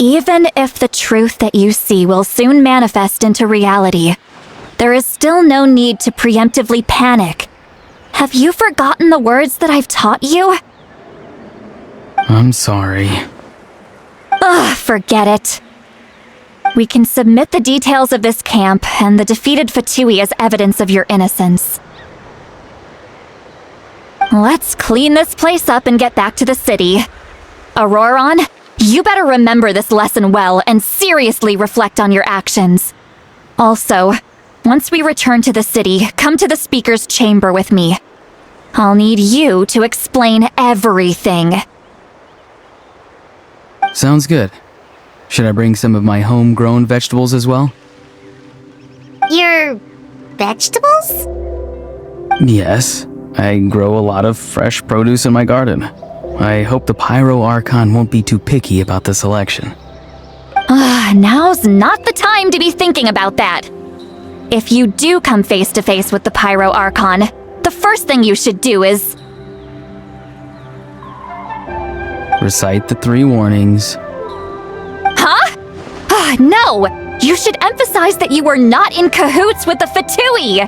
Even if the truth that you see will soon manifest into reality, there is still no need to preemptively panic. Have you forgotten the words that I've taught you? I'm sorry. Forget it. We can submit the details of this camp and the defeated Fatui as evidence of your innocence. Let's clean this place up and get back to the city. Auroron, you better remember this lesson well and seriously reflect on your actions. Also, Once we return to the city, come to the speaker's chamber with me. I'll need you to explain everything. Sounds good. Should I bring some of my homegrown vegetables as well? Your vegetables? Yes. I grow a lot of fresh produce in my garden. I hope the Pyro Archon won't be too picky about the selection. Now's not the time to be thinking about that. If you do come face to face with the Pyro Archon, the first thing you should do is... Recite the 3 warnings. Huh? No! You should emphasize that you were not in cahoots with the Fatui!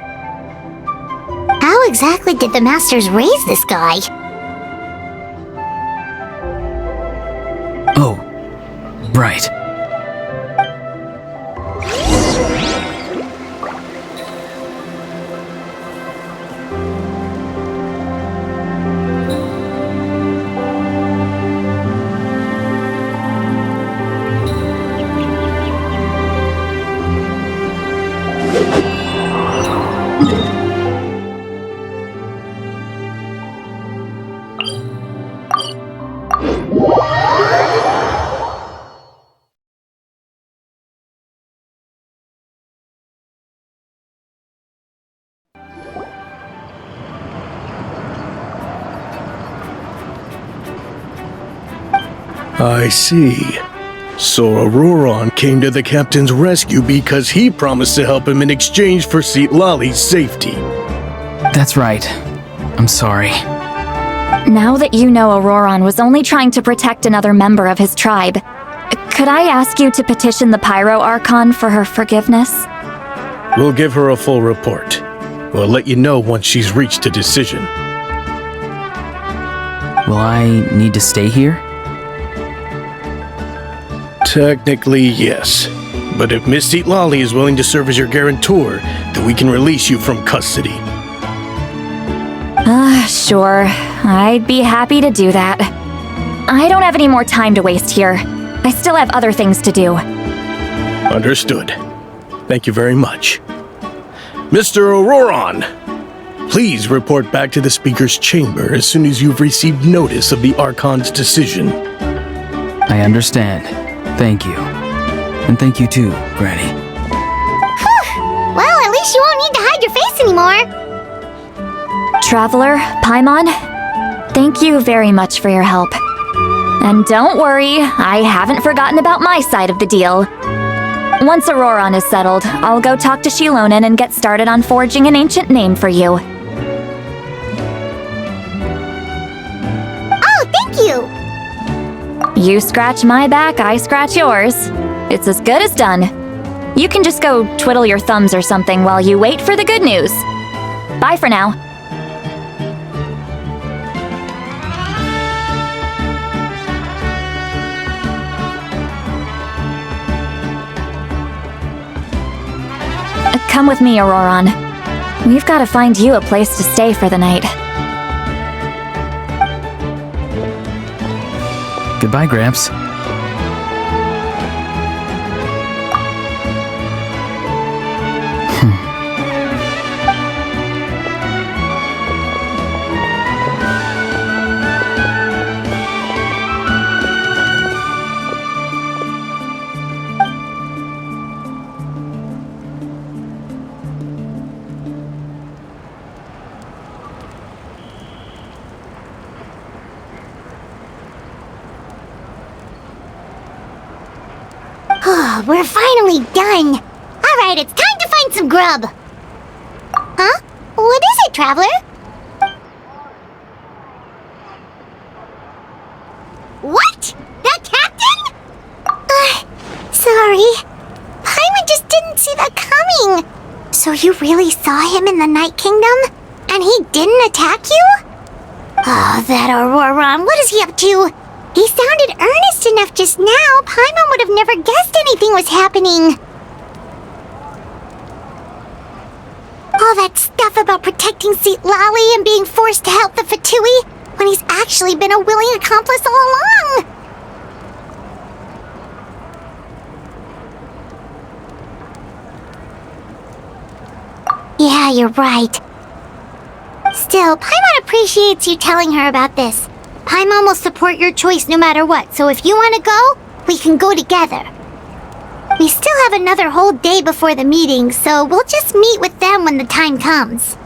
How exactly did the masters raise this guy? Oh, right. I see. So Auroron came to the captain's rescue because he promised to help him in exchange for Lali's safety. That's right. I'm sorry. Now that you know Auroron was only trying to protect another member of his tribe, could I ask you to petition the Pyro Archon for her forgiveness? We'll give her a full report. We'll let you know once she's reached a decision. Will I need to stay here? Technically, yes. But if Miss Lali is willing to serve as your guarantor, then we can release you from custody. Sure. I'd be happy to do that. I don't have any more time to waste here. I still have other things to do. Understood. Thank you very much. Mr. Auroron, please report back to the Speaker's chamber as soon as you've received notice of the Archon's decision. I understand. Thank you. And thank you too, Granny. Well, at least you won't need to hide your face anymore. Traveler, Paimon, thank you very much for your help. And don't worry, I haven't forgotten about my side of the deal. Once Auroron is settled, I'll go talk to Shilonen and get started on forging an ancient name for you. Oh, thank you! You scratch my back, I scratch yours. It's as good as done. You can just go twiddle your thumbs or something while you wait for the good news. Bye for now. Come with me, Auroron. We've got to find you a place to stay for the night. Goodbye, Gramps. We're finally done. Alright, it's time to find some grub. Huh? What is it, Traveler? What? The captain? Sorry. Paimon just didn't see that coming. So you really saw him in the Night Kingdom? And he didn't attack you? Oh, that Auroron, what is he up to? He sounded earnest enough just now. Paimon would have never guessed anything was happening. All that stuff about protecting Lali and being forced to help the Fatui when he's actually been a willing accomplice all along. Yeah, you're right. Still, Paimon appreciates you telling her about this. Paimon will support your choice no matter what, so if you want to go, we can go together. We still have another whole day before the meeting, so we'll just meet with them when the time comes.